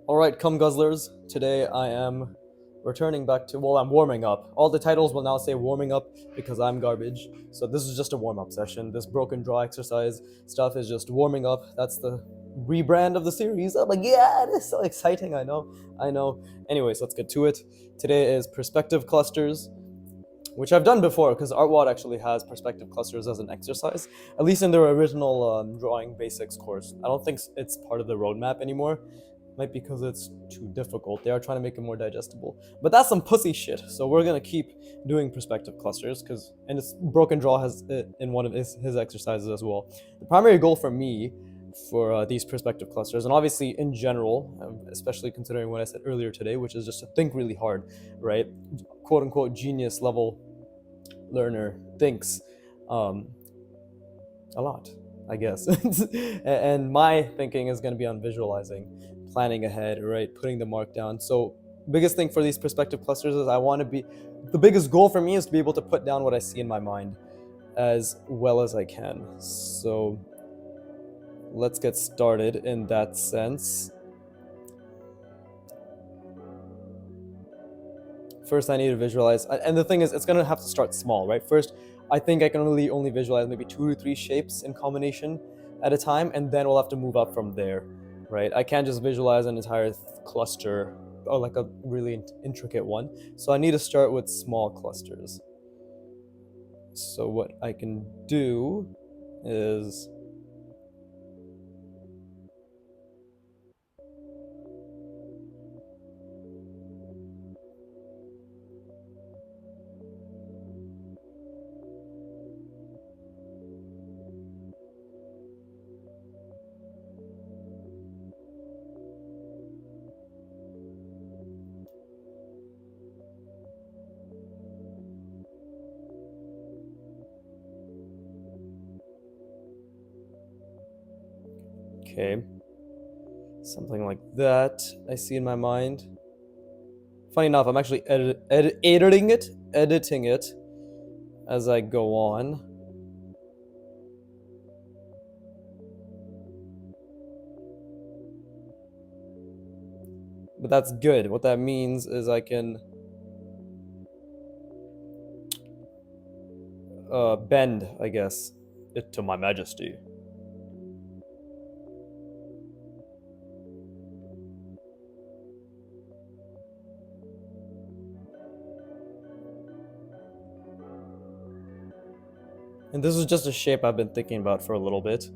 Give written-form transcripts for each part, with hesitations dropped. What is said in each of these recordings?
Alright, come guzzlers. Today I am returning back to, well, I'm warming up. All the titles will now say warming up because I'm garbage. So this is just a warm-up session. This broken draw exercise stuff is just warming up. That's the rebrand of the series. I'm like, yeah, it is so exciting. I know. Anyways, let's get to it. Today is perspective clusters, which I've done before because ArtWad actually has perspective clusters as an exercise, at least in their original drawing basics course. I don't think it's part of the roadmap anymore. Might be because it's too difficult. They are trying to make it more digestible. But that's some pussy shit. So we're gonna keep doing perspective clusters and it's Broken Draw has it in one of his exercises as well. The primary goal for me for these perspective clusters, and obviously in general, especially considering what I said earlier today, which is just to think really hard, right? Quote unquote genius level learner thinks a lot, I guess. And my thinking is going to be on visualizing, planning ahead, right? Putting the mark down. So biggest thing for these perspective clusters is the biggest goal for me is to be able to put down what I see in my mind as well as I can. So let's get started in that sense. First, I need to visualize, and the thing is, it's gonna have to start small, right? First, I think I can really only visualize maybe 2 to 3 shapes in combination at a time, and then we'll have to move up from there, right? I can't just visualize an entire cluster or like a really intricate one. So I need to start with small clusters. So what I can do is okay, something like that I see in my mind. Funny enough, I'm actually editing it as I go on. But that's good. What that means is I can bend, I guess, it to my majesty. And this is just a shape I've been thinking about for a little bit.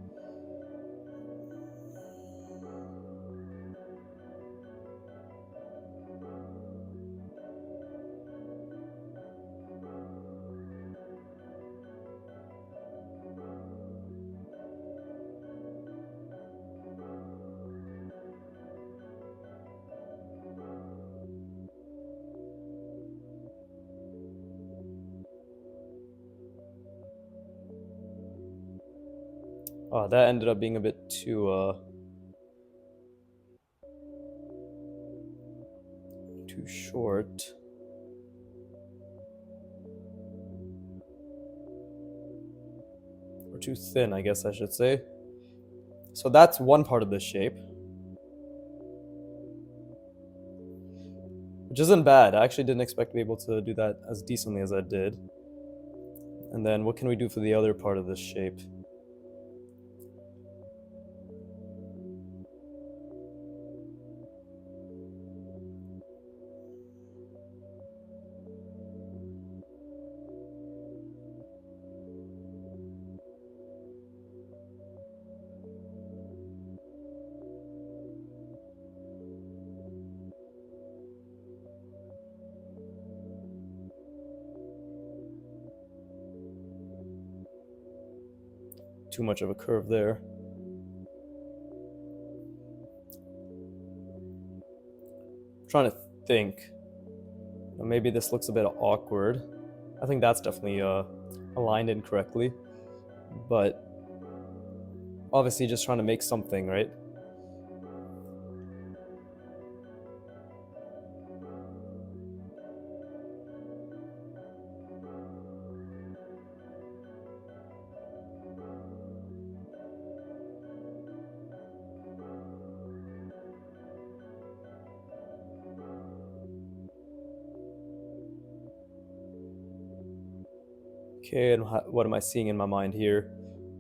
Oh, that ended up being a bit too short. Or too thin, I guess I should say. So that's one part of the shape, which isn't bad. I actually didn't expect to be able to do that as decently as I did. And then what can we do for the other part of this shape? Too much of a curve there. I'm trying to think. Maybe this looks a bit awkward. I think that's definitely aligned incorrectly. But obviously just trying to make something, right? Okay, and what am I seeing in my mind here?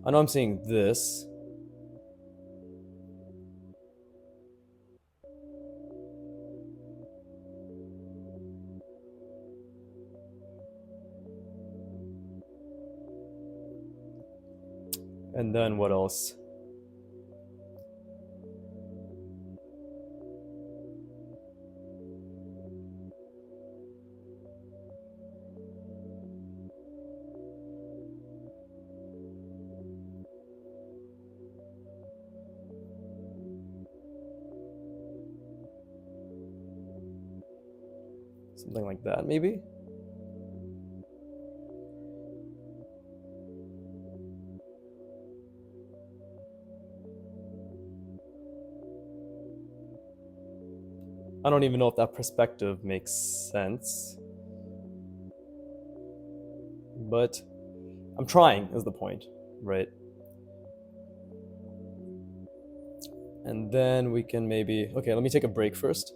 I know I'm seeing this. And then what else? Something like that, maybe? I don't even know if that perspective makes sense. But I'm trying, is the point, right? And then we can maybe... Okay, let me take a break first.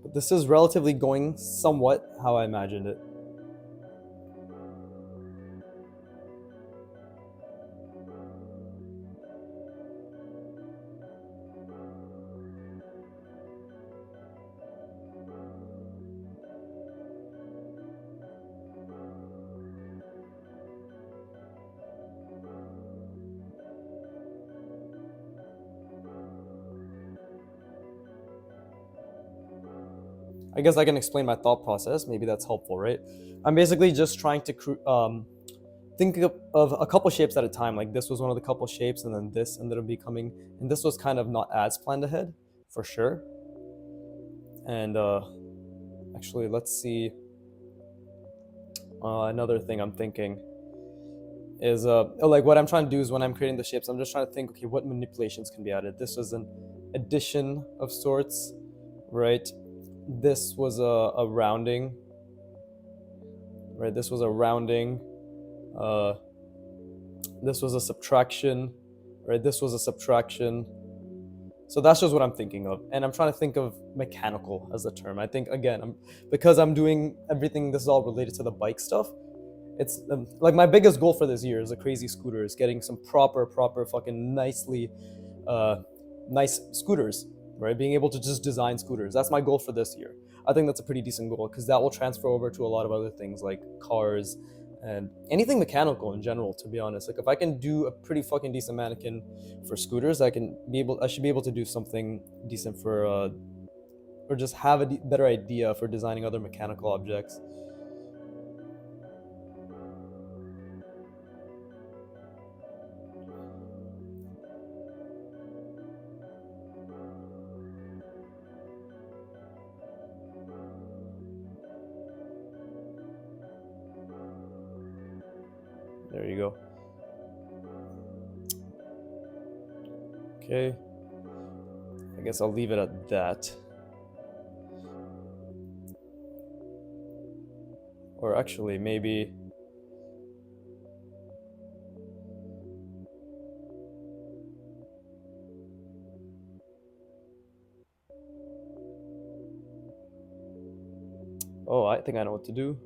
But this is relatively going somewhat how I imagined it. I guess I can explain my thought process. Maybe that's helpful, right? I'm basically just trying to think of a couple shapes at a time. Like this was one of the couple shapes, and then this ended up becoming, and this was kind of not as planned ahead, for sure. And actually, let's see. Another thing I'm thinking is like what I'm trying to do is when I'm creating the shapes, I'm just trying to think, okay, what manipulations can be added. This was an addition of sorts, right? This was a rounding, right? This was a rounding. Uh, this was a subtraction, right? This was a subtraction. So that's just what I'm thinking of, and I'm trying to think of mechanical as a term. I think again, because I'm doing everything. This is all related to the bike stuff. It's like my biggest goal for this year is a crazy scooter. Is getting some proper fucking uh, nice scooters, right? Being able to just design scooters. That's my goal for this year. I think that's a pretty decent goal because that will transfer over to a lot of other things like cars and anything mechanical in general. To be honest, like if I can do a pretty fucking decent mannequin for scooters, I should be able to do something decent for or just have a better idea for designing other mechanical objects. There you go. Okay. I guess I'll leave it at that. Or actually, maybe... Oh, I think I know what to do.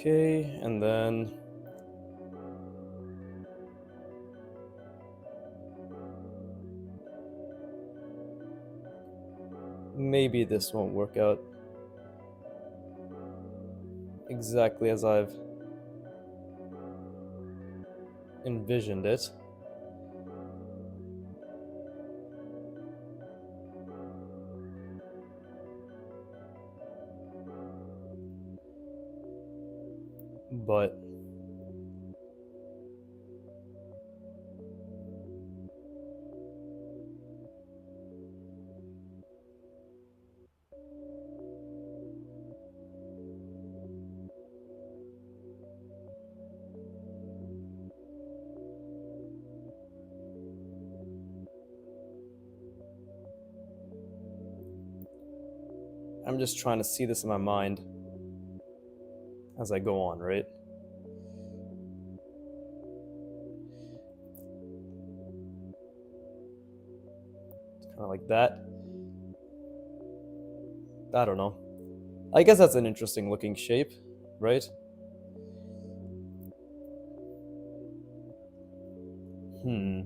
Okay, and then... maybe this won't work out exactly as I've... envisioned it. But I'm just trying to see this in my mind as I go on, right? Kind of like that. I don't know. I guess that's an interesting looking shape, right? Hmm.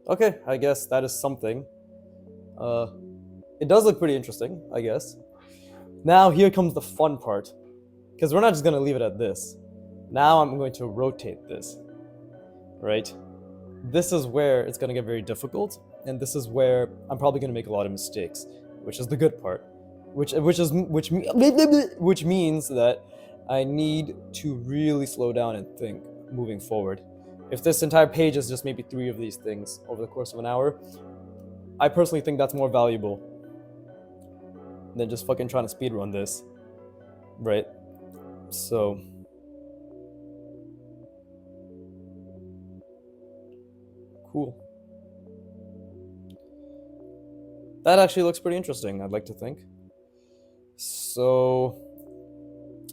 Okay, I guess that is something. Uh, it does look pretty interesting, I guess. Now here comes the fun part, because we're not just gonna leave it at this. Now I'm going to rotate this, right? This is where it's gonna get very difficult, and this is where I'm probably gonna make a lot of mistakes, which is the good part, which means that I need to really slow down and think moving forward. If this entire page is just maybe 3 of these things over the course of an hour, I personally think that's more valuable than just fucking trying to speedrun this, right? So, cool. That actually looks pretty interesting, I'd like to think. So,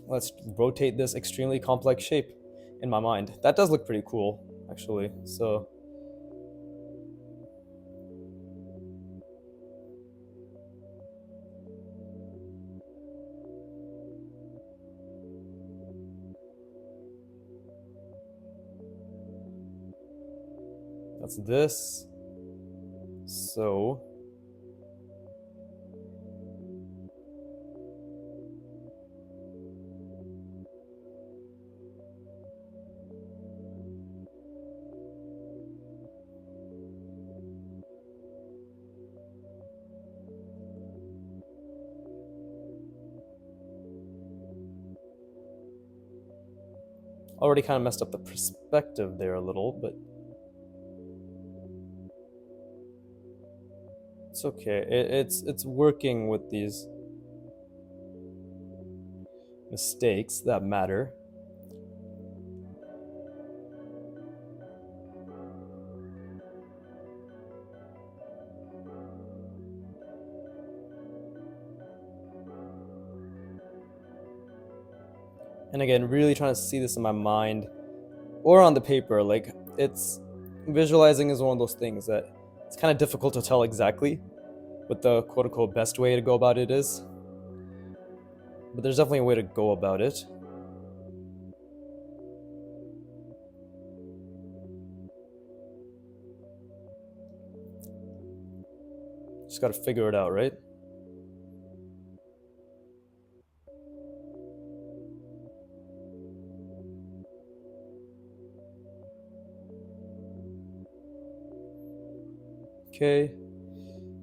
let's rotate this extremely complex shape in my mind. That does look pretty cool, actually. So, that's this. So, already kind of messed up the perspective there a little, but it's okay. It's working with these mistakes that matter. And again, really trying to see this in my mind or on the paper. Like, it's visualizing is one of those things that it's kind of difficult to tell exactly what the quote unquote best way to go about it is. But there's definitely a way to go about it. Just gotta figure it out, right? Okay,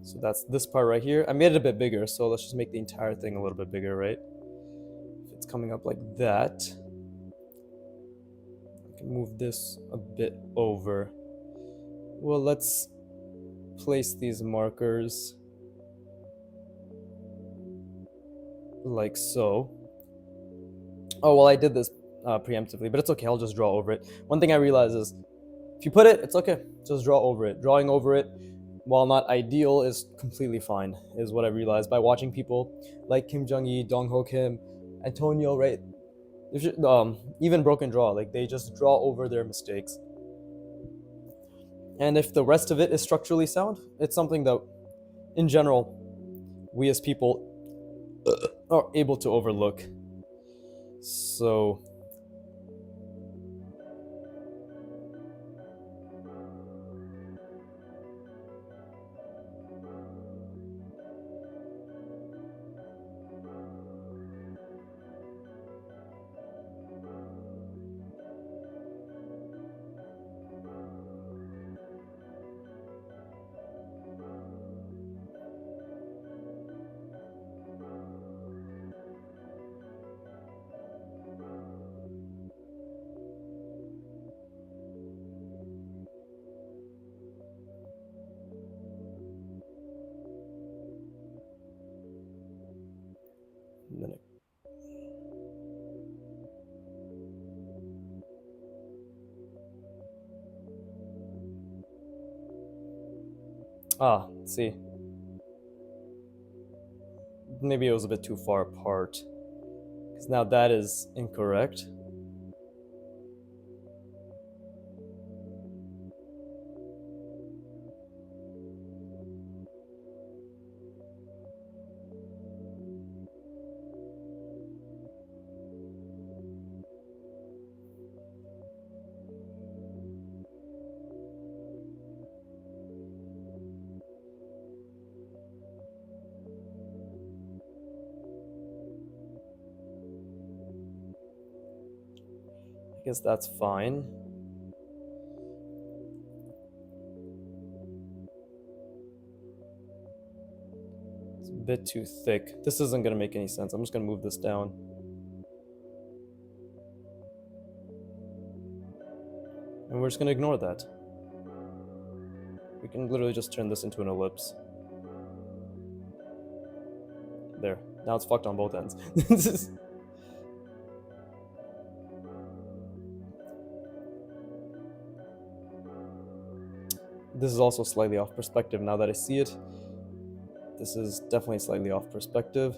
so that's this part right here. I made it a bit bigger, so let's just make the entire thing a little bit bigger, right? If it's coming up like that, I can move this a bit over. Well, let's place these markers like so. Oh, well, I did this preemptively, but it's okay, I'll just draw over it. One thing I realized is, if you put it, it's okay, just draw over it. Drawing over it, while not ideal, is completely fine, is what I realized by watching people like Kim Jong-il, Dong Ho Kim, Antonio, right? Even Broken Draw, like, they just draw over their mistakes. And if the rest of it is structurally sound, it's something that, in general, we as people are able to overlook. So, And then see. Maybe it was a bit too far apart. Because now that is incorrect. I guess that's fine. It's a bit too thick. This isn't going to make any sense. I'm just going to move this down. And we're just going to ignore that. We can literally just turn this into an ellipse. There. Now it's fucked on both ends. This is also slightly off perspective now that I see it. This is definitely slightly off perspective.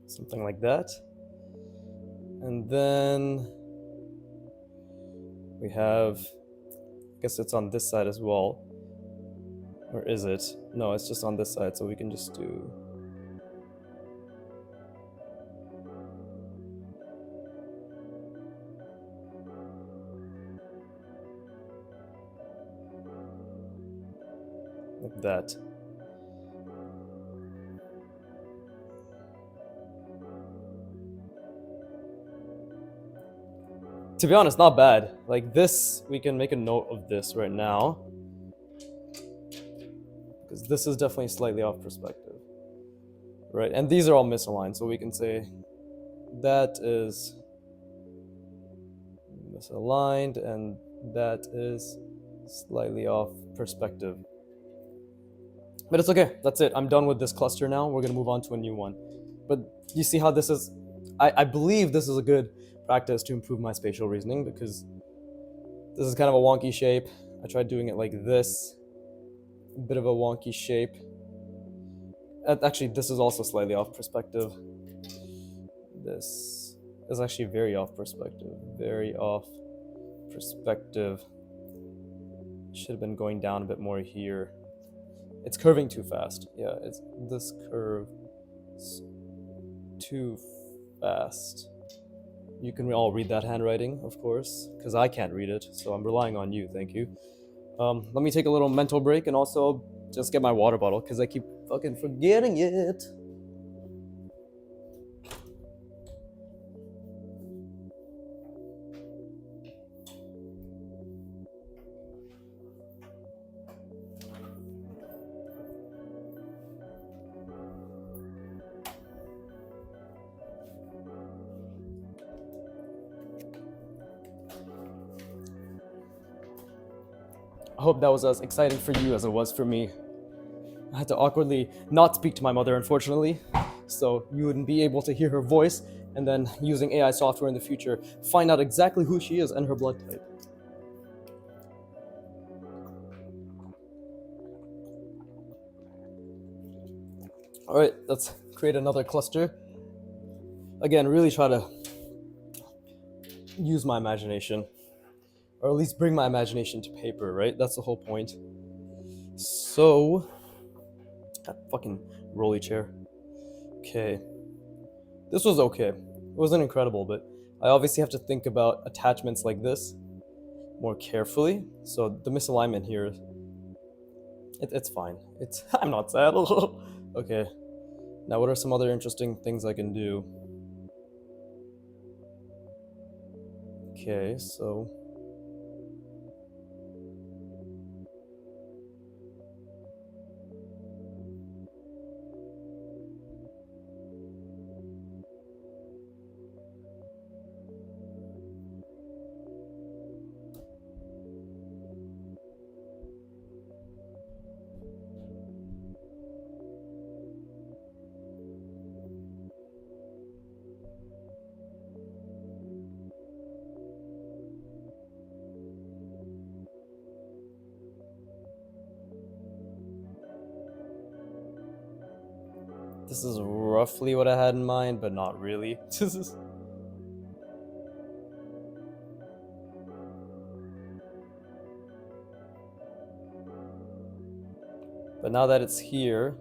Something like that. And then we have, I guess it's on this side as well. Or is it? No, it's just on this side, so we can just do... like that. To be honest, not bad. Like this, we can make a note of this right now. Because this is definitely slightly off perspective. Right, and these are all misaligned, so we can say that is misaligned and that is slightly off perspective. But it's okay, that's it. I'm done with this cluster now. We're gonna move on to a new one. But you see how this is, I believe this is a good practice to improve my spatial reasoning because this is kind of a wonky shape. I tried doing it like this, a bit of a wonky shape. Actually, this is also slightly off perspective. This is actually very off perspective. Very off perspective. Should have been going down a bit more here. It's curving too fast. Yeah, it's this curve is too fast. You can all read that handwriting, of course, because I can't read it, so I'm relying on you, thank you. Let me take a little mental break and also just get my water bottle, because I keep fucking forgetting it. I hope that was as exciting for you as it was for me. I had to awkwardly not speak to my mother, unfortunately, so you wouldn't be able to hear her voice and then using AI software in the future, find out exactly who she is and her blood type. All right, let's create another cluster. Again, really try to use my imagination, or at least bring my imagination to paper, right? That's the whole point. So, that fucking rolly chair. Okay. This was okay. It wasn't incredible, but I obviously have to think about attachments like this more carefully. So the misalignment here, it's fine. I'm not sad. Okay. Now, what are some other interesting things I can do? Okay, so this is roughly what I had in mind, but not really. But now that it's here,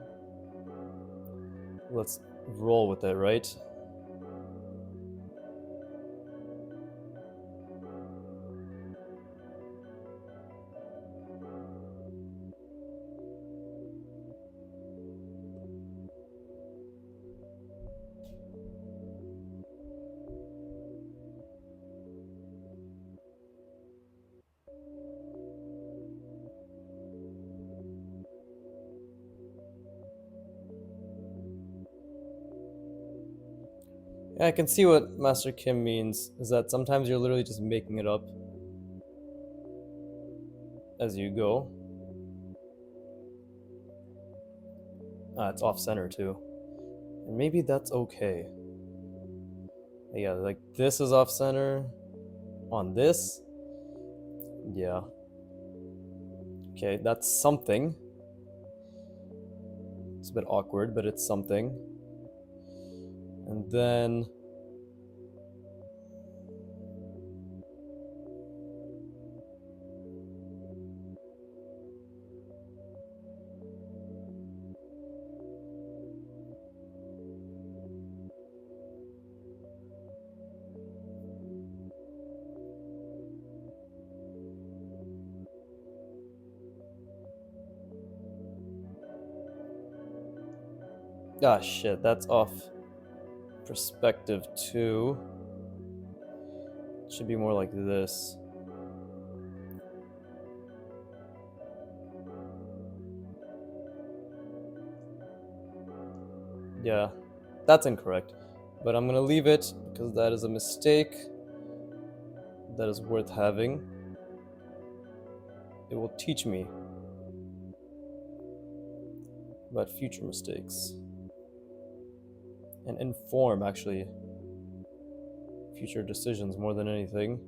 let's roll with it, right? Yeah, I can see what Master Kim means, is that sometimes you're literally just making it up as you go. It's off center too. And maybe that's okay. Yeah, like this is off center on this. Yeah. Okay, that's something. It's a bit awkward, but it's something. And then shit, that's off perspective too. It should be more like this. Yeah, that's incorrect. But I'm gonna leave it because that is a mistake that is worth having. It will teach me about future mistakes and inform, actually, future decisions more than anything.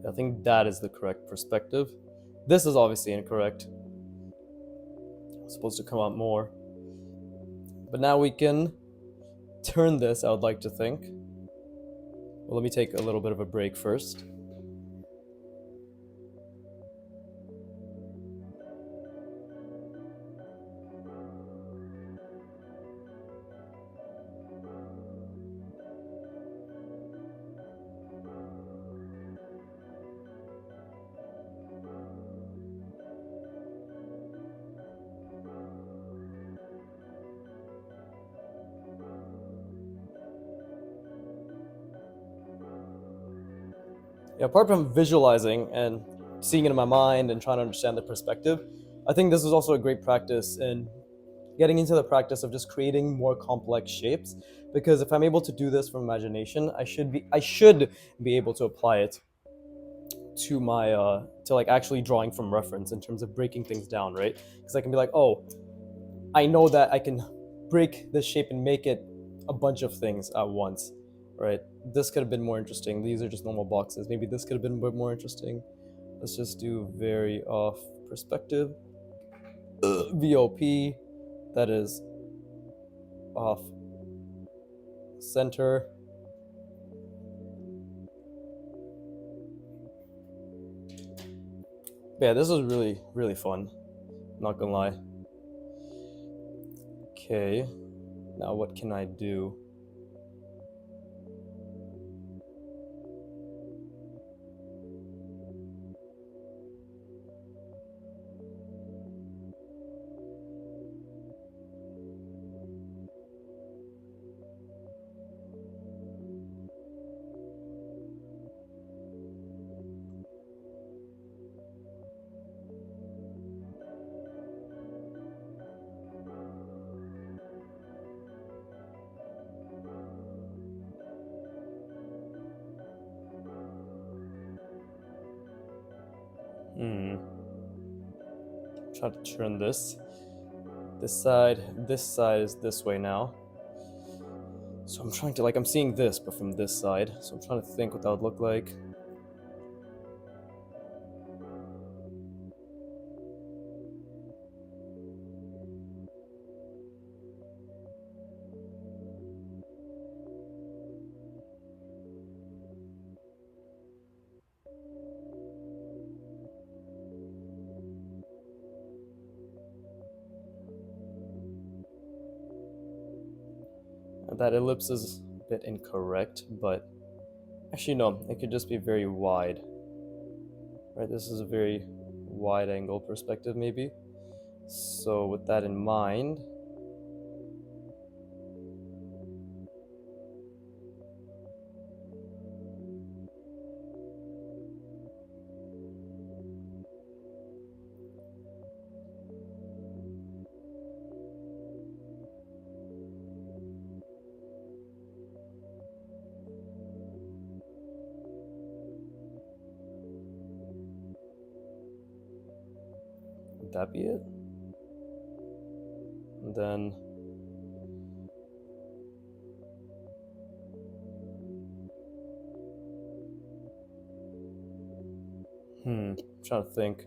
I think that is the correct perspective. This is obviously incorrect. It's supposed to come out more. But now we can turn this, I would like to think. Well, let me take a little bit of a break first. Yeah, apart from visualizing and seeing it in my mind and trying to understand the perspective, I think this is also a great practice in getting into the practice of just creating more complex shapes, because if I'm able to do this from imagination, I should be able to apply it to my to like actually drawing from reference in terms of breaking things down, right? Because I can be like, oh, I know that I can break this shape and make it a bunch of things at once, right? This could have been more interesting. These are just normal boxes. Maybe this could have been a bit more interesting. Let's just do very off perspective. VOP, that is off center. But yeah, this was really, really fun. Not gonna lie. Okay, now what can I do? Try to turn this. This side is this way now. So I'm trying to, like, I'm seeing this, but from this side. So I'm trying to think what that would look like. That ellipse is a bit incorrect, but actually no, it could just be very wide. Right, this is a very wide angle perspective maybe. So with that in mind, would that be it? And then I'm trying to think.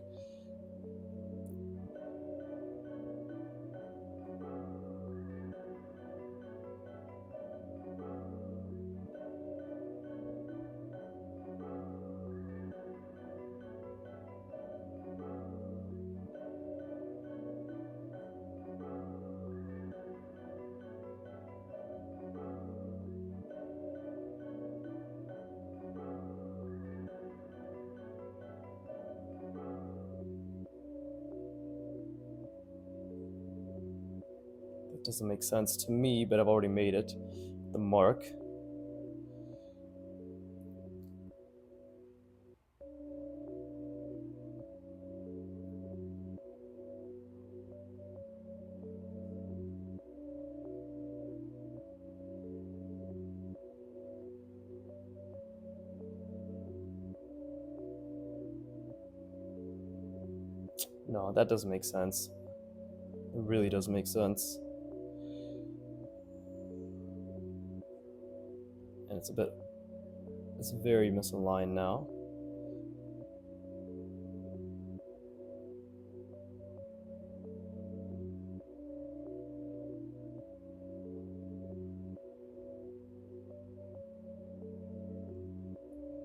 That doesn't make sense to me, but I've already made it. The mark. No, that doesn't make sense. It really doesn't make sense. And it's very misaligned now.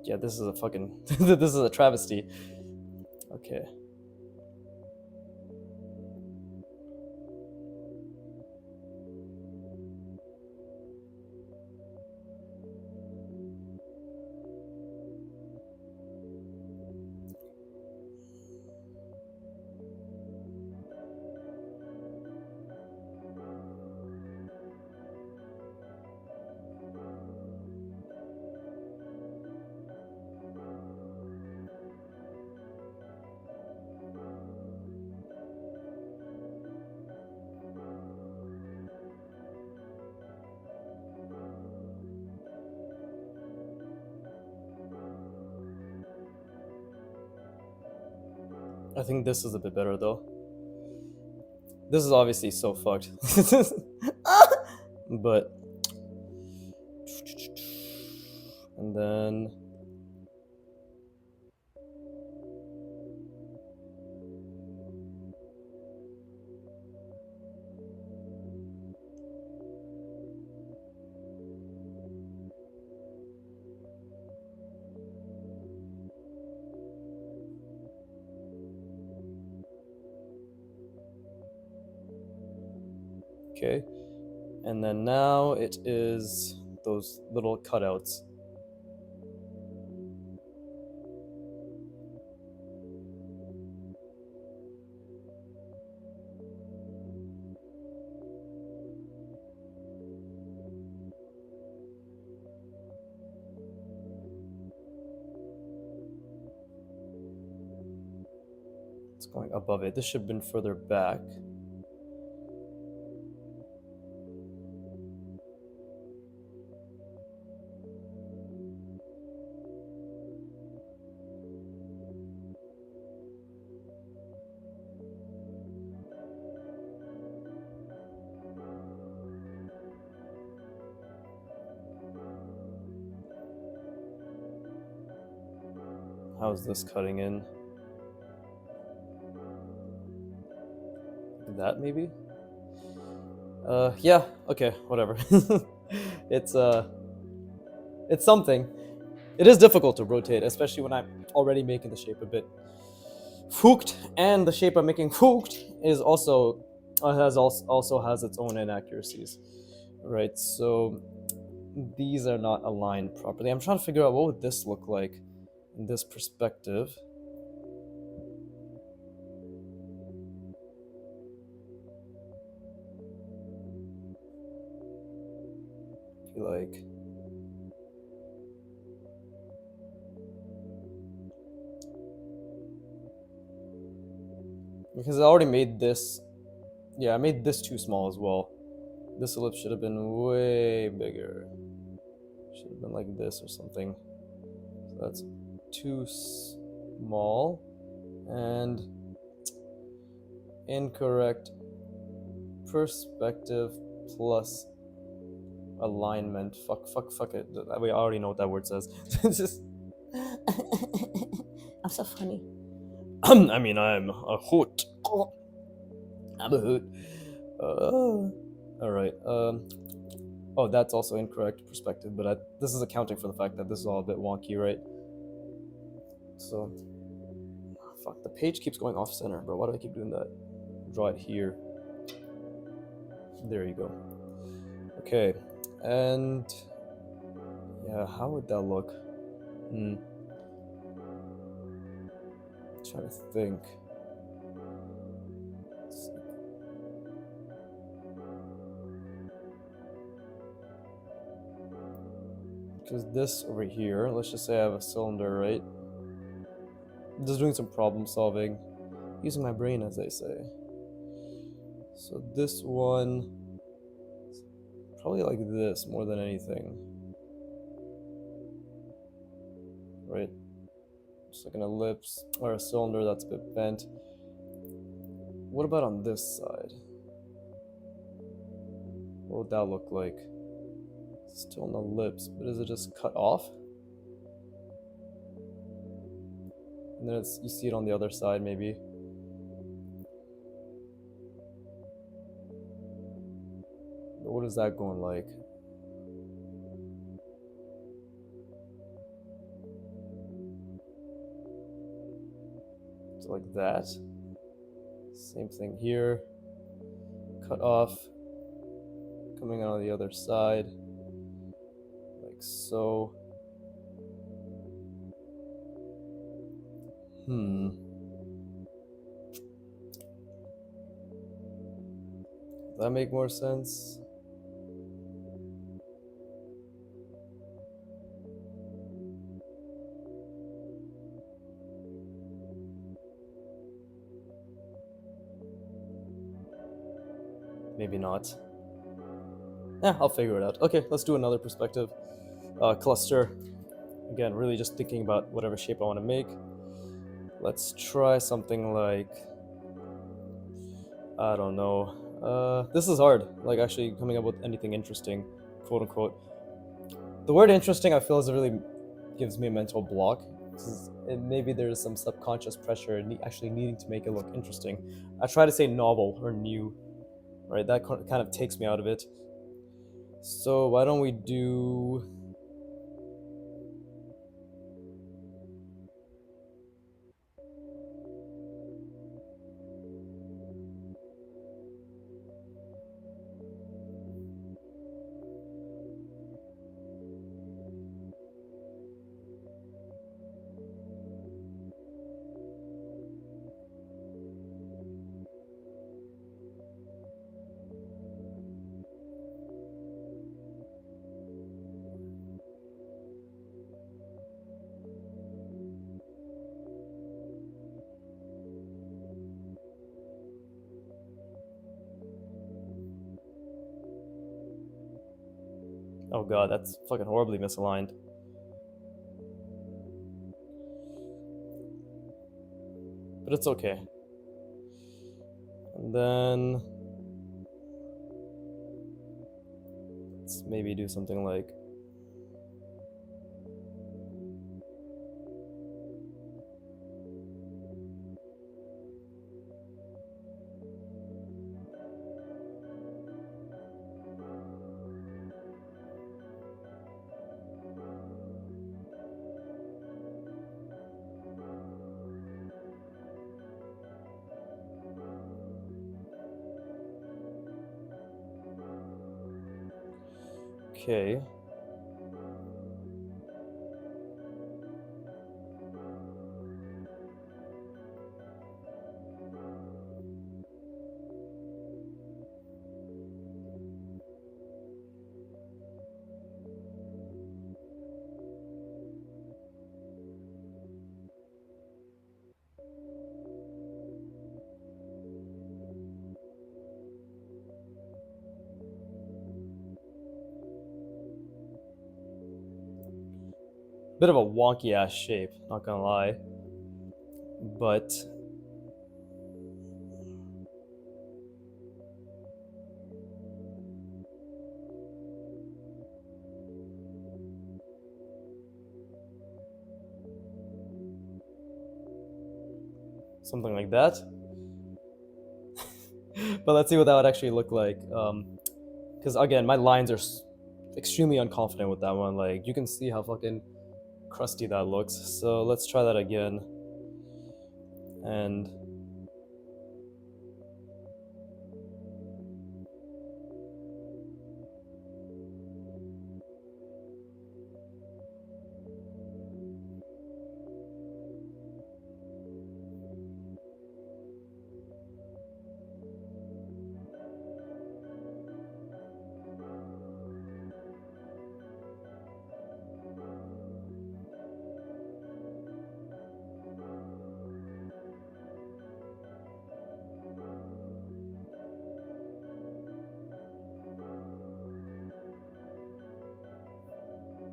Yeah, this is a fucking, this is a travesty. Okay. I think this is a bit better though. This is obviously so fucked. But and then okay. And then now it is those little cutouts. It's going above it. This should have been further back. How's this cutting in? That maybe? Yeah, okay, whatever. It's something. It is difficult to rotate, especially when I'm already making the shape a bit fooked, and the shape I'm making fooked is also has its own inaccuracies, right? So these are not aligned properly. I'm trying to figure out what would this look like in this perspective. Like because I already made this. Yeah, I made this too small as well. This ellipse should have been way bigger. Should have been like this or something. So that's too small and incorrect perspective plus alignment. Fuck it. We already know what that word says. It's just I'm so funny. I mean, I'm a hoot. I'm a hoot. All right. Oh, that's also incorrect perspective, but this is accounting for the fact that this is all a bit wonky, right? So, fuck. The page keeps going off center, bro. Why do I keep doing that? Draw it here. There you go. Okay, and yeah, how would that look? Trying to think. Because this over here, let's just say I have a cylinder, right? Just doing some problem solving, using my brain, as they say. So this one, probably like this more than anything, right? Just like an ellipse or a cylinder that's a bit bent. What about on this side? What would that look like? Still an ellipse, but is it just cut off? And then you see it on the other side, maybe. But what is that going like? So like that. Same thing here. Cut off. Coming out on the other side. Like so. Does that make more sense? Maybe not. Yeah, I'll figure it out. Okay, let's do another perspective. Cluster. Again, really just thinking about whatever shape I want to make. Let's try something like, I don't know. This is hard. Like actually coming up with anything interesting, quote unquote. The word interesting, I feel, is really gives me a mental block. Maybe there's some subconscious pressure in actually needing to make it look interesting. I try to say novel or new, right? That kind of takes me out of it. So why don't we do? Oh god, that's fucking horribly misaligned. But it's okay. And then let's maybe do something like, okay. Bit of a wonky ass shape, not gonna lie. But something like that. But let's see what that would actually look like. Because again, my lines are extremely unconfident with that one. Like you can see how fucking crusty that looks. So let's try that again. And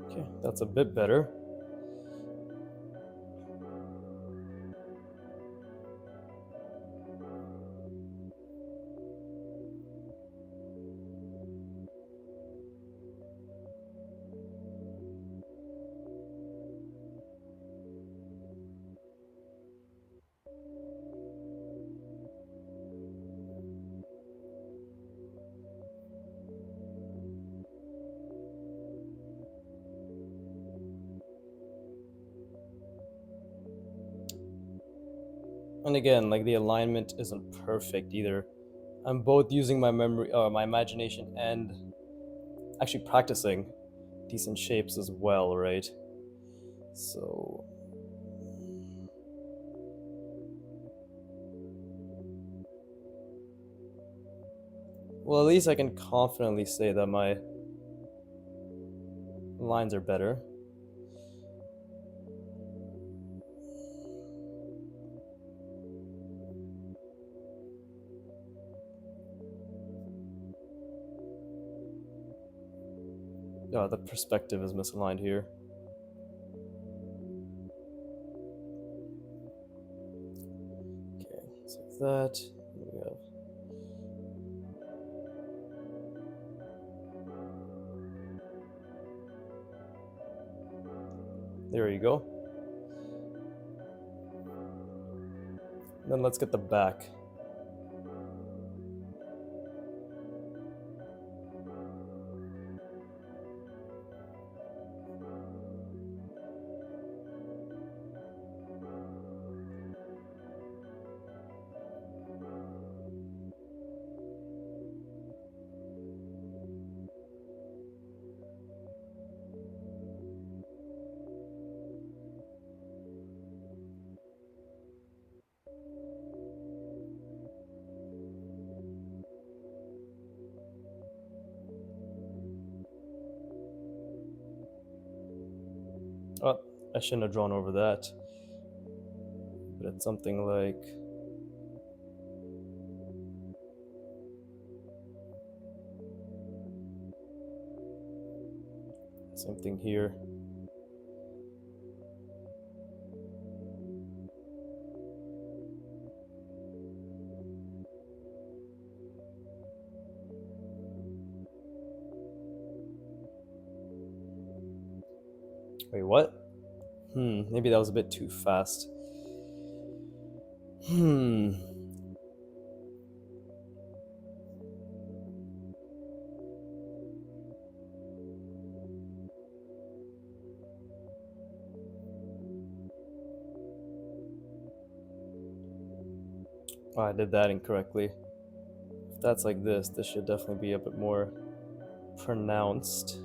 okay, that's a bit better. And again, like the alignment isn't perfect either. I'm both using my memory, my imagination, and actually practicing decent shapes as well, right? So, well, at least I can confidently say that my lines are better. The perspective is misaligned here. that. We have there you go. Then let's get the back. Oh, I shouldn't have drawn over that. But it's something like same thing here. Wait, what? Maybe that was a bit too fast. Oh, I did that incorrectly. If that's like this should definitely be a bit more pronounced.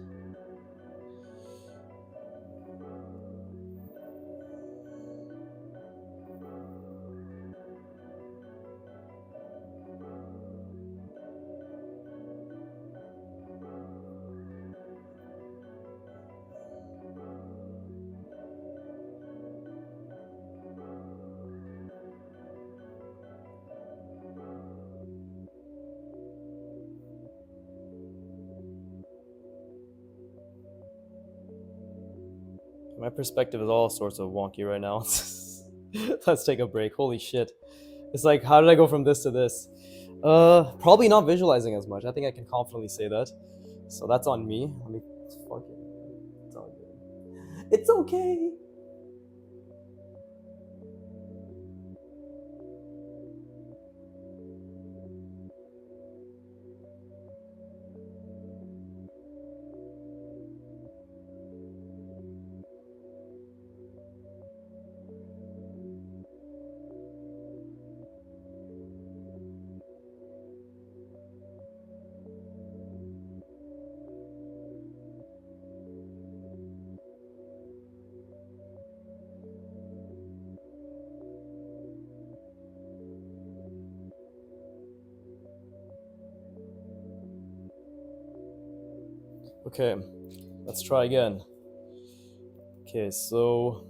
My perspective is all sorts of wonky right now. Let's take a break. Holy shit. It's like, how did I go from this to this? Probably not visualizing as much. I think I can confidently say that. So that's on me. Let me fuck it. It's all good. It's okay. Okay, let's try again. Okay, so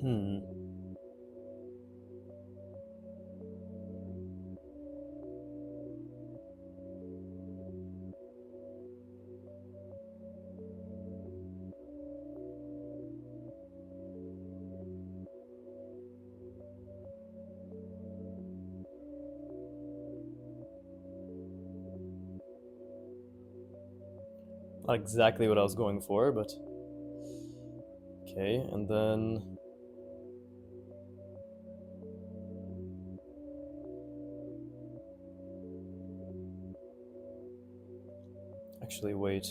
hmm. Not exactly what I was going for, but okay, and then actually wait.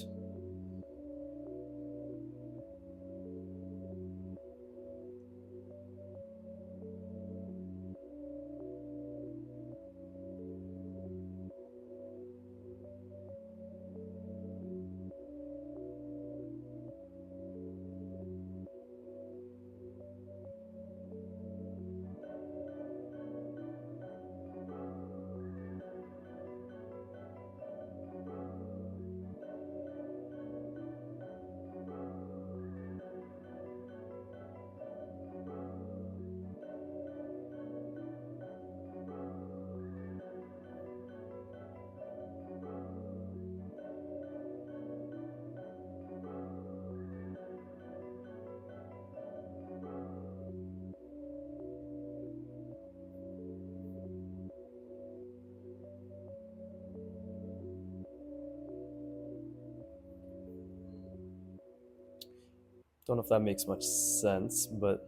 Don't know if that makes much sense, but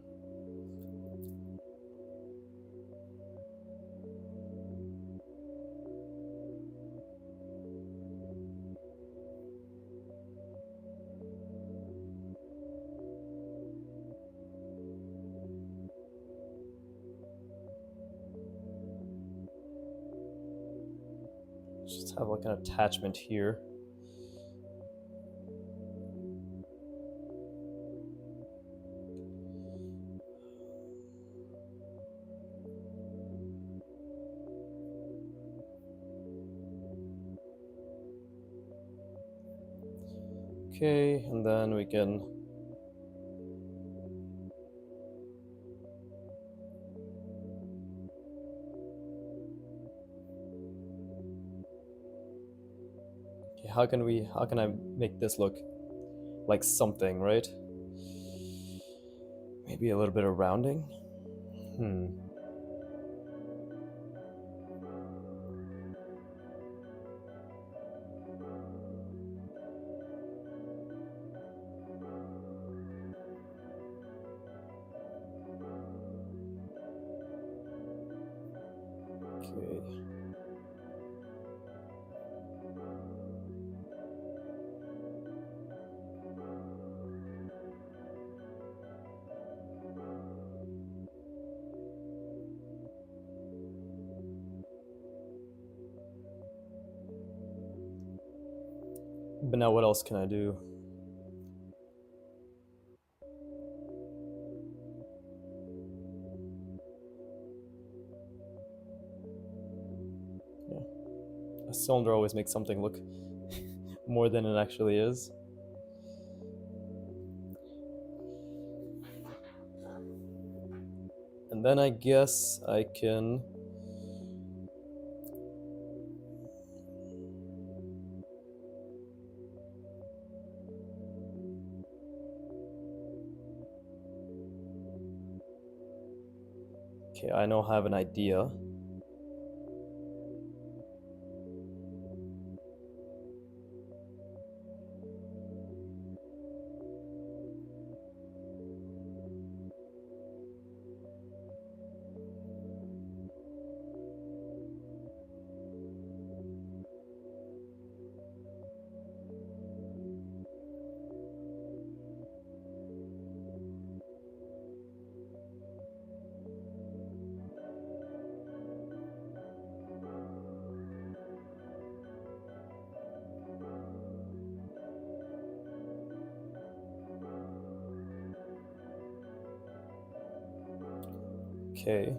just have like an attachment here. Okay, and then we can okay, how can I make this look like something, right? Maybe a little bit of rounding? Hmm. Okay. But now what else can I do? Yeah. A cylinder always makes something look more than it actually is. And then I guess I can okay, I now have an idea. Okay.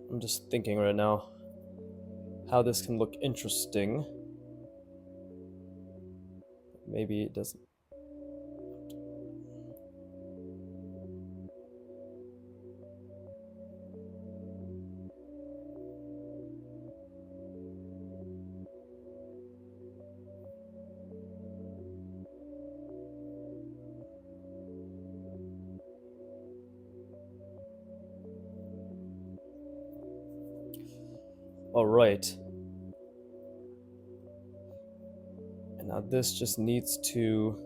I'm just thinking right now how this can look interesting. Maybe it doesn't. All right. And now this just needs to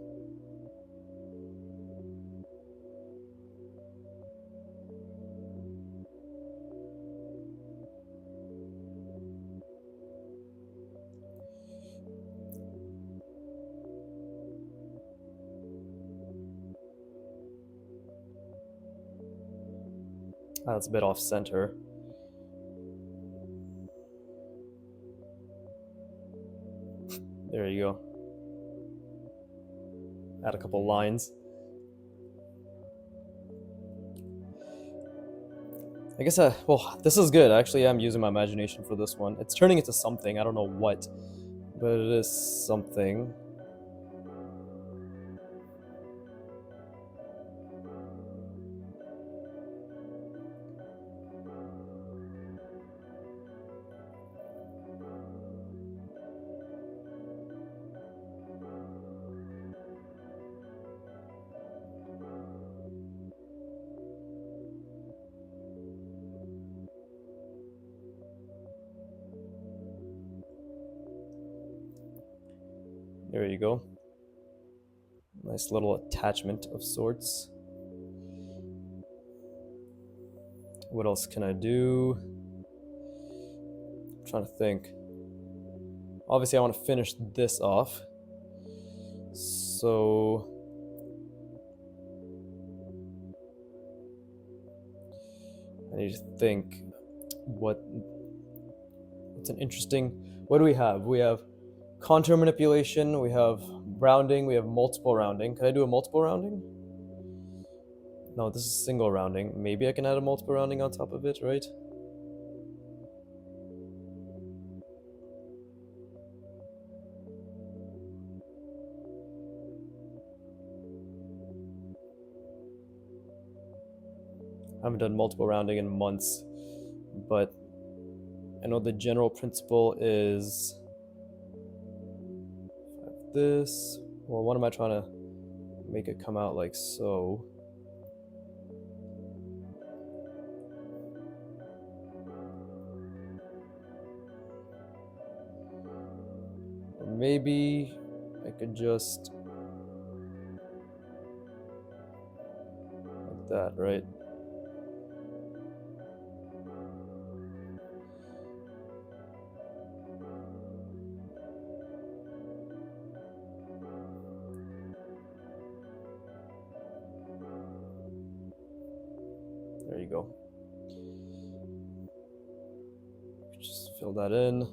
that's a bit off center. There you go. Add a couple lines. I guess, well, this is good. Actually, I'm using my imagination for this one. It's turning into something. I don't know what, but it is something. There you go. Nice little attachment of sorts. What else can I do? I'm trying to think. Obviously, I want to finish this off. So I need to think what's an interesting. What do we have? We have contour manipulation, we have rounding, we have multiple rounding. Can I do a multiple rounding? No, this is single rounding. Maybe I can add a multiple rounding on top of it, right? I haven't done multiple rounding in months, but I know the general principle is this. Well, what am I trying to make it come out like so? Or maybe I could just like that, right? There you go. Just fill that in.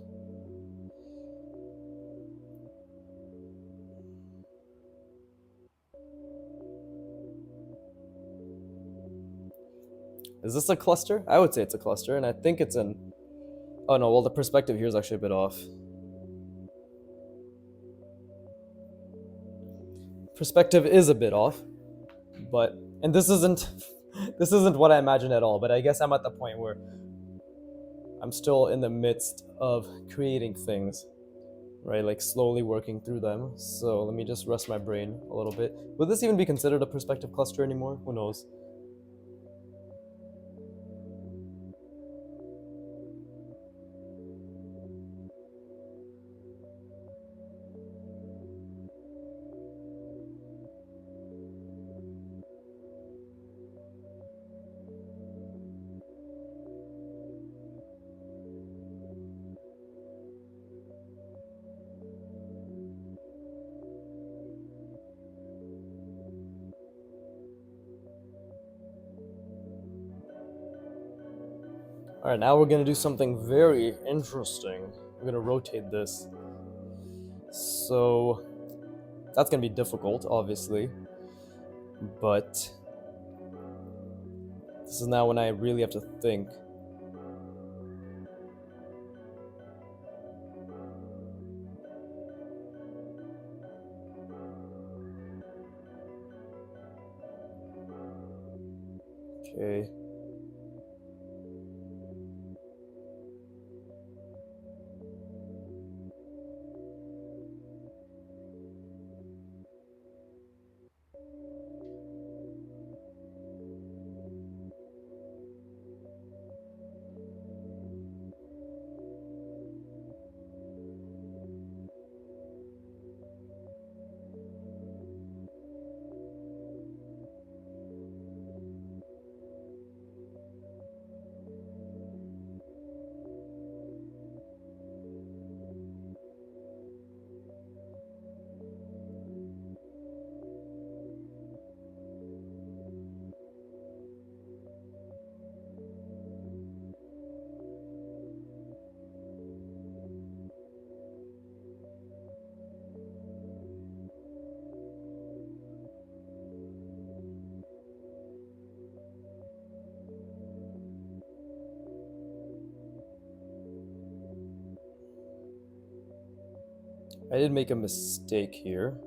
Is this a cluster? I would say it's a cluster, and I think it's an... Oh no, well the perspective here is actually a bit off. Perspective is a bit off, but... And this isn't... this isn't what I imagined at all, but I guess I'm at the point where I'm still in the midst of creating things, right? Like slowly working through them. So let me just rest my brain a little bit. Would this even be considered a perspective cluster anymore? Who knows? Alright, now we're gonna do something very interesting. We're gonna rotate this. So that's gonna be difficult, obviously. But this is now when I really have to think. Okay. I did make a mistake here.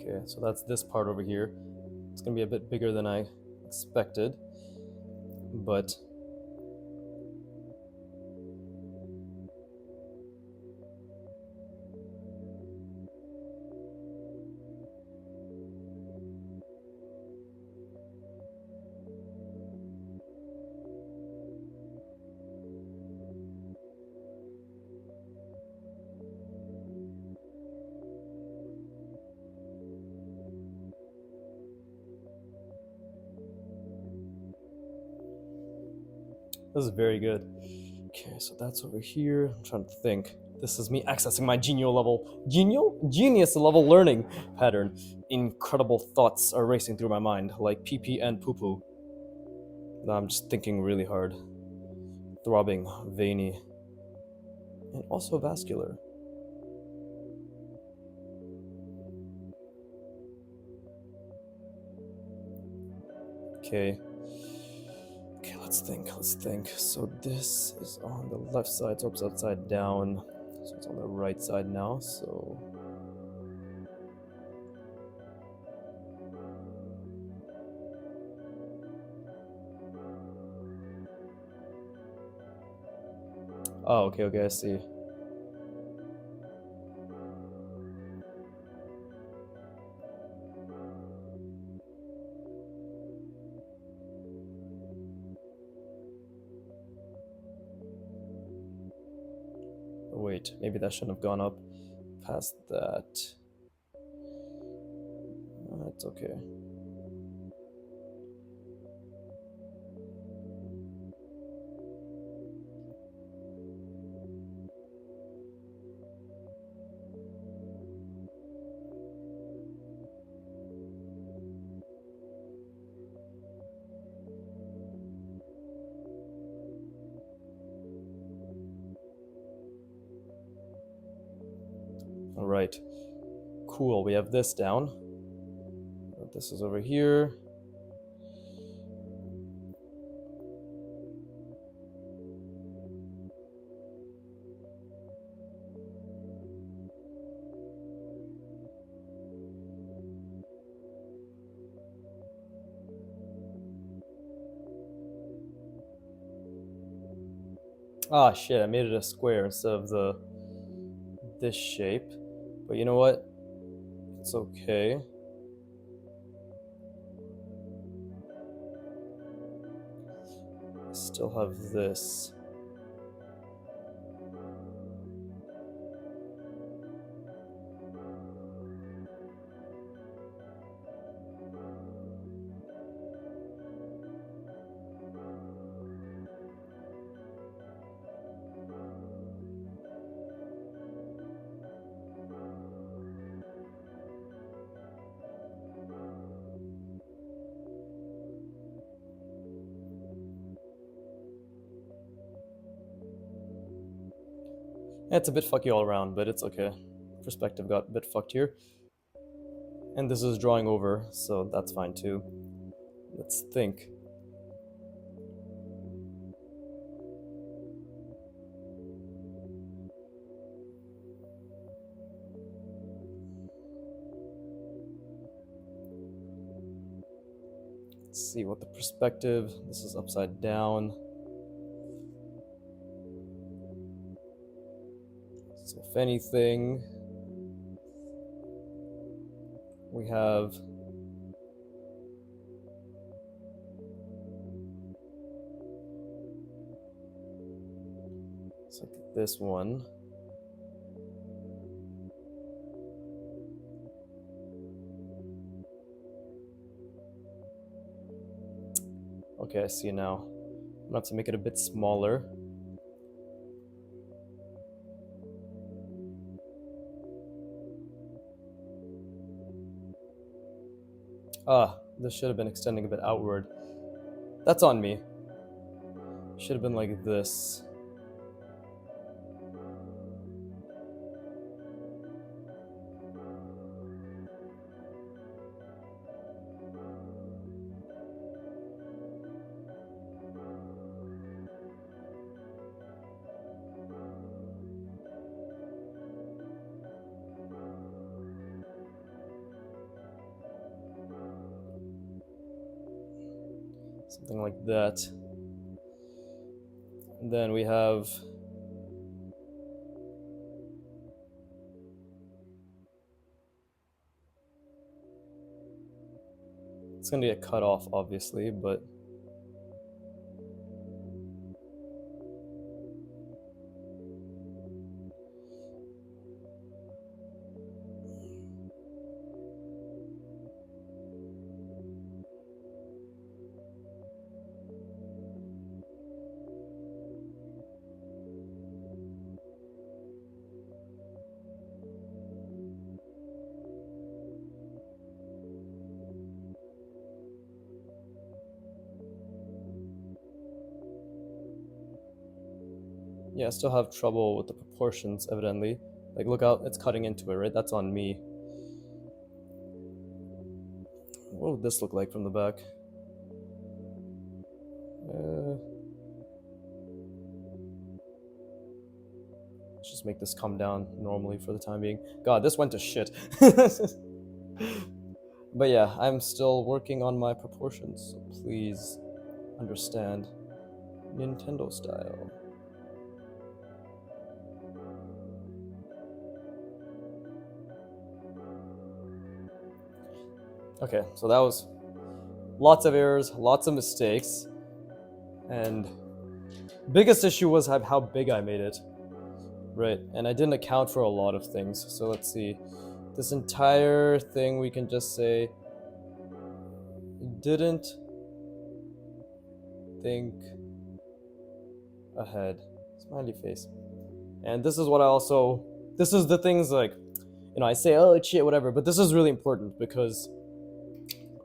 Okay, so that's this part over here. It's gonna be a bit bigger than I expected, but this is very good. Okay, so that's over here. I'm trying to think. This is me accessing my genius level learning pattern. Incredible thoughts are racing through my mind, like pee pee and poo poo. Now I'm just thinking really hard. Throbbing, veiny, and also vascular. Okay. Okay, let's think. So this is on the left side, so it's upside down. So it's on the right side now, so... Oh, okay, I see. Wait, maybe that shouldn't have gone up past that. That's okay. All right. Cool, we have this down. This is over here. Ah, shit, I made it a square instead of this shape. But you know what? It's okay. I still have this. It's a bit fucky all around, but it's okay. Perspective got a bit fucked here. And this is drawing over, so that's fine too. Let's think. Let's see what the perspective. This is upside down. So if anything, we have it's like this one. Okay, I see now. I'm gonna have to make it a bit smaller. Ah, this should have been extending a bit outward. That's on me. Should have been like this. something like that. And then we have it's gonna get cut off, obviously, but yeah, I still have trouble with the proportions, evidently. Like, look out, it's cutting into it, right? That's on me. What would this look like from the back? Let's just make this come down normally for the time being. God, this went to shit. But yeah, I'm still working on my proportions, so please understand. Nintendo style. Okay, so that was lots of errors, lots of mistakes, and biggest issue was how big I made it. Right, and I didn't account for a lot of things. So let's see. This entire thing, we can just say didn't think ahead. Smiley face. And this is what this is the things like, I say, oh shit, whatever, but this is really important because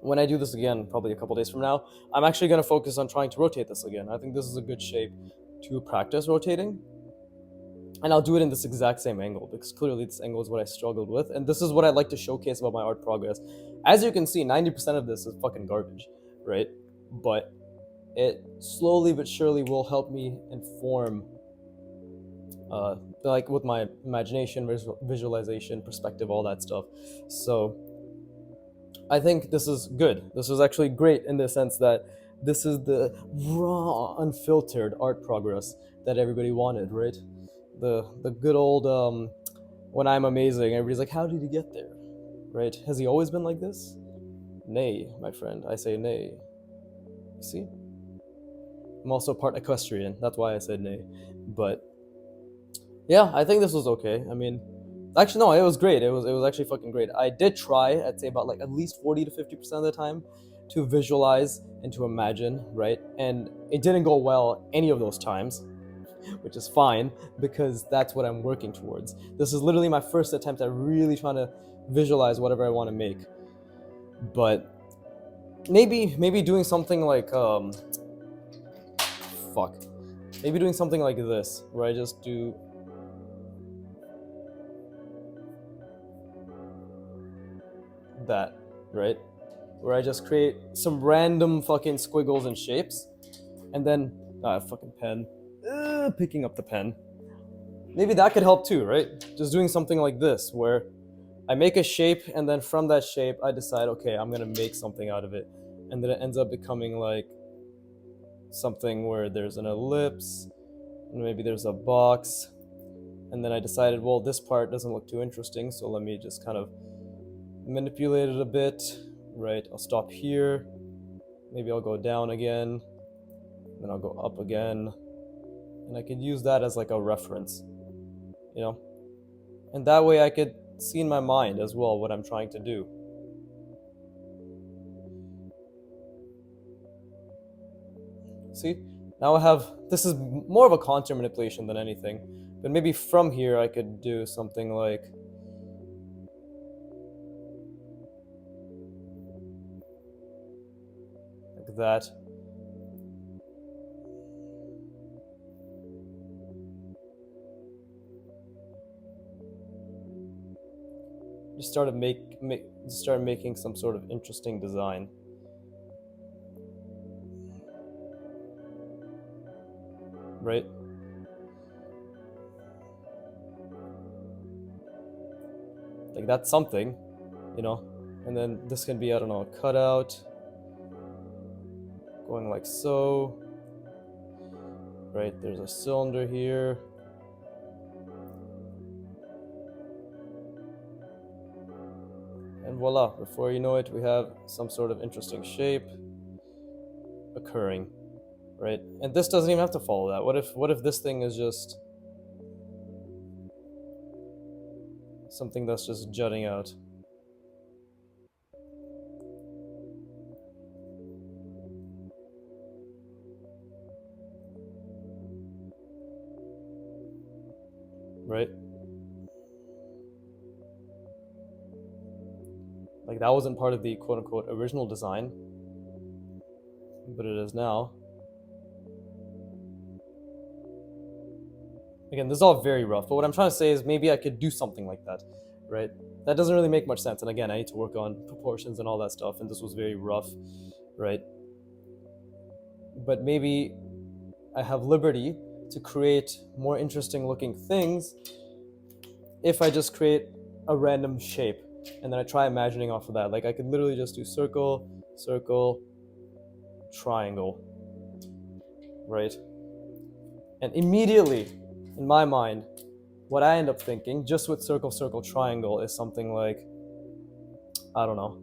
when I do this again, probably a couple days from now, I'm actually going to focus on trying to rotate this again. I think this is a good shape to practice rotating. And I'll do it in this exact same angle because clearly this angle is what I struggled with. And this is what I like to showcase about my art progress. As you can see, 90% of this is fucking garbage, right? But it slowly but surely will help me inform, like with my imagination, visualization, perspective, all that stuff. So I think this is good. This is actually great in the sense that this is the raw, unfiltered art progress that everybody wanted, right? The good old when I'm amazing, everybody's like, how did he get there? Right? Has he always been like this? Nay, my friend. I say nay. You see? I'm also part equestrian. That's why I said nay. But yeah, I think this was okay. I mean, actually no, it was great. It was actually fucking great. I did try, I'd say about like at least 40 to 50% of the time to visualize and to imagine, right? And it didn't go well any of those times, which is fine because that's what I'm working towards. This is literally my first attempt at really trying to visualize whatever I want to make. But maybe doing something like maybe doing something like this where I just do that, right? Where I just create some random fucking squiggles and shapes and then fucking pen. Picking up the pen. Maybe that could help too, right? Just doing something like this where I make a shape and then from that shape I decide, okay, I'm gonna make something out of it. And then it ends up becoming like something where there's an ellipse and maybe there's a box. And then I decided, well, this part doesn't look too interesting, so let me just kind of manipulate it a bit, right? I'll stop here. Maybe I'll go down again. Then I'll go up again. And I could use that as like a reference, And that way I could see in my mind as well what I'm trying to do. See? Now I have, this is more of a contour manipulation than anything. But maybe from here I could do something like that. Just started making some sort of interesting design. Right? Like that's something, And then this can be, I don't know, a cutout. going like so. Right, there's a cylinder here. And voila, before you know it, we have some sort of interesting shape occurring, right? And this doesn't even have to follow that. What if this thing is just something that's just jutting out? Right? Like that wasn't part of the quote unquote original design, but it is now. Again, this is all very rough, but what I'm trying to say is maybe I could do something like that, right? That doesn't really make much sense. And again, I need to work on proportions and all that stuff, and this was very rough, right? But maybe I have liberty to create more interesting looking things if I just create a random shape and then I try imagining off of that. Like I could literally just do circle, circle, triangle, right? And immediately, in my mind, what I end up thinking, just with circle, circle, triangle, is something like, I don't know.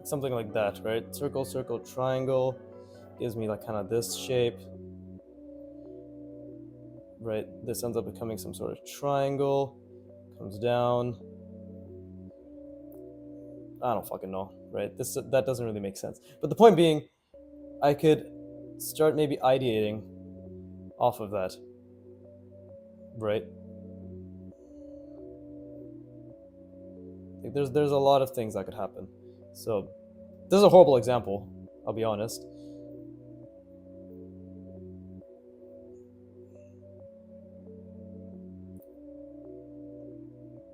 Something like that, right? Circle, circle, triangle gives me like kind of this shape, right? This ends up becoming some sort of triangle, comes down. I don't fucking know, right? That doesn't really make sense. But the point being, I could start maybe ideating off of that, right? Like there's a lot of things that could happen. So this is a horrible example, I'll be honest.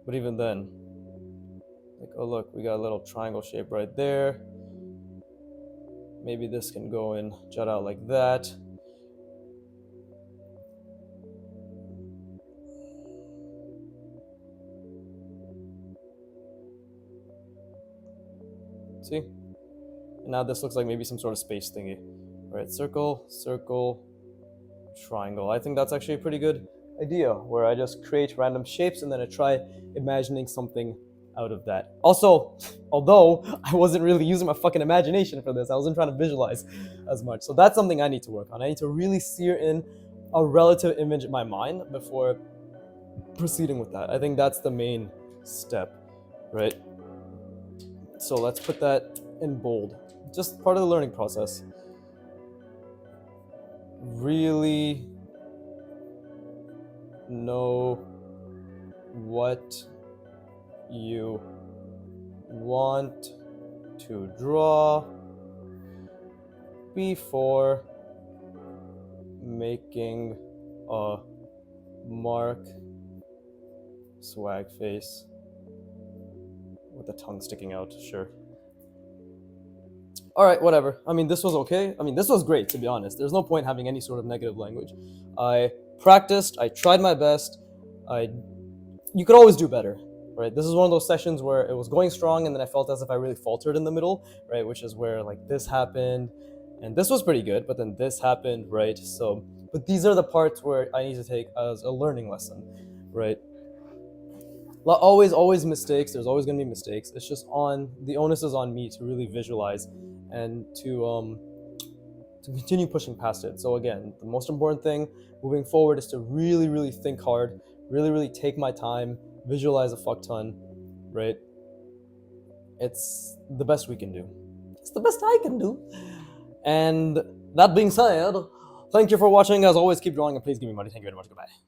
But even then, like, oh look, we got a little triangle shape right there. Maybe this can go and jut out like that. See? And now this looks like maybe some sort of space thingy. Right, circle, circle, triangle. I think that's actually a pretty good idea, where I just create random shapes and then I try imagining something out of that. Also, although I wasn't really using my fucking imagination for this, I wasn't trying to visualize as much. So that's something I need to work on. I need to really sear in a relative image in my mind before proceeding with that. I think that's the main step, right? So let's put that in bold. Just part of the learning process. Really know what you want to draw before making a mark. Swag face with the tongue sticking out, sure. All right, whatever. I mean, this was okay. I mean, this was great, to be honest. There's no point having any sort of negative language. I practiced, I tried my best. You could always do better, right? This is one of those sessions where it was going strong and then I felt as if I really faltered in the middle, right? Which is where like this happened and this was pretty good, but then this happened, right? So, but these are the parts where I need to take as a learning lesson, right? Always mistakes. There's always going to be mistakes. It's just the onus is on me to really visualize and to continue pushing past it. So again, the most important thing moving forward is to really think hard, really take my time, visualize a fuck ton, right? It's the best we can do. It's the best I can do. And that being said, thank you for watching. As always, keep drawing and please give me money. Thank you very much. Goodbye.